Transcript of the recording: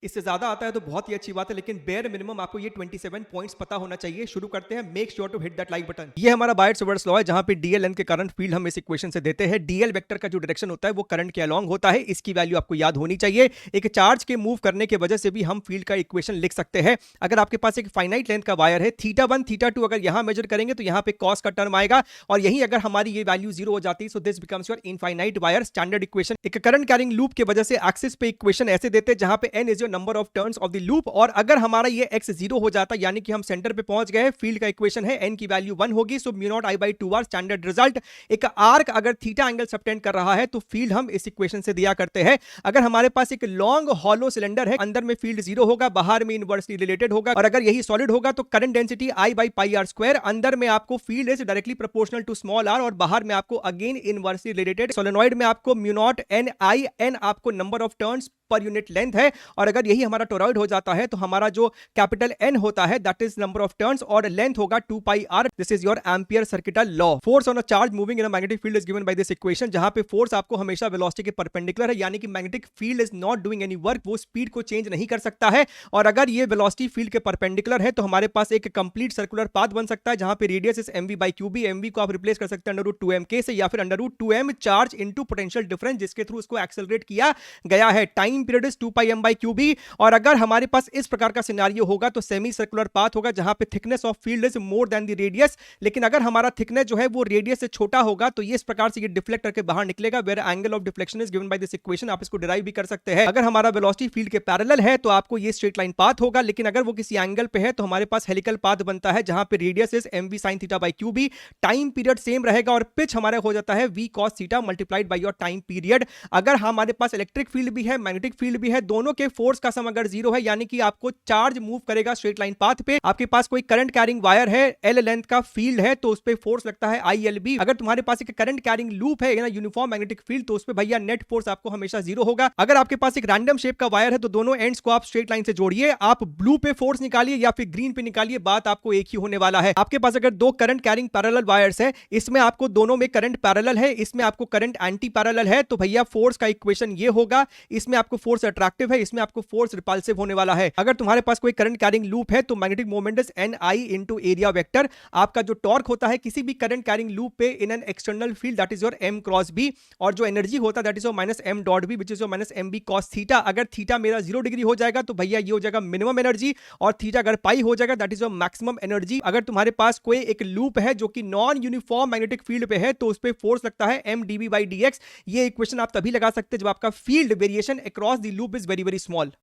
इससे ज्यादा आता है तो बहुत ही अच्छी बात है, लेकिन बेयर मिनिमम आपको ये 27 पॉइंट्स पता होना चाहिए। शुरू करते हैं। Make sure to hit that like button. ये हमारा बायट-सावर्ट्स लॉ है, जहां पे डीएल लेंथ के करंट फील्ड हम इस इक्वेशन से देते हैं। डीएल वेक्टर का जो डायरेक्शन होता है वो करंट के अलोंग होता है। इसकी वैल्यू आपको याद होनी चाहिए। एक चार्ज के मूव करने की वजह से भी हम फील्ड का इक्वेशन लिख सकते हैं। अगर आपके पास एक फाइनाइट लेंथ का वायर है, θ1 θ2 अगर यहां मेजर करेंगे तो यहां पे कॉस का टर्म आएगा, और यही अगर हमारी ये वैल्यू जीरो हो जाती है, so this becomes your infinite wire standard equation. एक करंट कैरिंग लूप की वजह से एक्सिस पे इक्वेशन ऐसे देते हैं जहां पे n is your number of turns of the loop, और अगर हमारा ये x जीरो हो जाता यानी कि हम सेंटर पे पहुंच गए, फील्ड का इक्वेशन है n की वैल्यू 1 होगी, so mu naught I by 2r standard result. एक आर्क अगर थीटा एंगल सबटेंड कर रहा है तो फील्ड हम इस इक्वेशन से दिया करते हैं। अगर हमारे पास एक लॉन्ग हॉलो सिलेंडर है, अंदर में फील्ड जीरो होगा, बाहर में इनवर्सली रिलेटेड होगा, और अगर यही सॉलिड होगा तो current density I by pi r स्क्वायर, अंदर में आपको field is directly proportional to small r, और बाहर में आपको अगेन इनवर्सली रिलेटेड। सोलेनॉइड में आपको mu naught n I, n आपको number of turns per unit length है, और अगर यही हमारा टोरॉइड हो जाता है तो हमारा जो कैपिटल N होता है that is number of turns, और लेंथ होगा 2 pi r। This is your ampere circuital law. Force on a charge moving in a magnetic field is given by this equation, जहां पे फोर्स आपको हमेशा velocity के perpendicular है, यानी कि magnetic field is not doing any work, वो speed को चेंज नहीं कर सकता है। और अगर ये वेलोसिटी फील्ड के परपेंडिकुलर है तो हमारे पास एक कंप्लीट सर्कुलर पाथ बन सकता है, जहां पे radius is mv by qb। mv को आप रिप्लेस कर सकते हैं √2mk से, या फिर √2m charge into potential difference, जिसके थ्रू इसको एक्सेलरेट किया गया है। Time period is 2 pi m by qb। और अगर हमारे पास इस प्रकार का सिनेरियो होगा तो सेमी सर्कुलर पाथ होगा, जहां पे thickness of field is more than the radius. लेकिन अगर हमारा थिकनेस जो है वो रेडियस से छोटा होगा तो ये इस प्रकार से ये डिफ्लेक्ट करके बाहर निकलेगा, where angle of deflection is given by this equation. आप इसको डिराइव भी कर सकते हैं। अगर हमारा वेलोसिटी फील्ड के पैरेलल है तो आपको ये स्ट्रेट लाइन पाथ होगा, लेकिन अगर वो किसी एंगल पे है तो हमारे पास हेलिकल पाथ बनता है, जहां पे radius is mv sin theta by qb। Time period same रहेगा, और पिच हमारा हो जाता है v cos theta multiplied by your time period. अगर हमारे पास इलेक्ट्रिक फील्ड भी है, मैग्नेटिक फील्ड भी है, दोनों के फोर्स का सम अगर जीरो है, यानी कि आपको चार्ज मूव करेगा स्ट्रेट लाइन पाथ पे। आपके पास कोई करंट कैरिंग वायर है, L लेंथ का फील्ड है, तो उस पे फोर्स लगता है ILB। अगर तुम्हारे पास एक करंट कैरिंग लूप है ना, यूनिफॉर्म मैग्नेटिक फील्ड, तो उस पे भैया नेट फोर्स आपको हमेशा जीरो होगा। अगर आपके पास एक रैंडम शेप का वायर है तो दोनों एंड्स को आप स्ट्रेट लाइन से जोड़िए, आप ब्लू पे फोर्स निकालिए या फिर ग्रीन पे निकालिए, बात आपको एक ही होने वाला है। आपके पास अगर दो करंट कैरिंग पैरेलल वायर्स है, इसमें आपको दोनों में करंट पैरेलल है, इसमें आपको करंट एंटी पैरेलल है, तो भैया फोर्स का इक्वेशन ये होगा। इसमें आपको फोर्स अट्रैक्टिव है, इसमें आपको फोर्स रिपल्सिव होने वाला है। अगर तुम्हारे पास कोई करंट कैरिंग लूप है तो magnetic moment is NI into area vector. आपका जो टॉर्क होता है किसी भी करंट कैरिंग लूप पे in an external field that is your m cross b, और जो एनर्जी होता है that is your minus m dot b, which is your minus mb cos theta. अगर थीटा मेरा 0 डिग्री हो जाएगा तो भैया ये हो जाएगा मिनिमम एनर्जी, और थीटा अगर पाई हो जाएगा that is your maximum energy. अगर तुम्हारे पास कोई एक लूप है जो कि नॉन यूनिफॉर्म मैग्नेटिक फील्ड पे है तो उस पे फोर्स लगता है m dv by dx। ये इक्वेशन आप तभी लगा सकते हैं जब आपका field variation across the loop is very very small.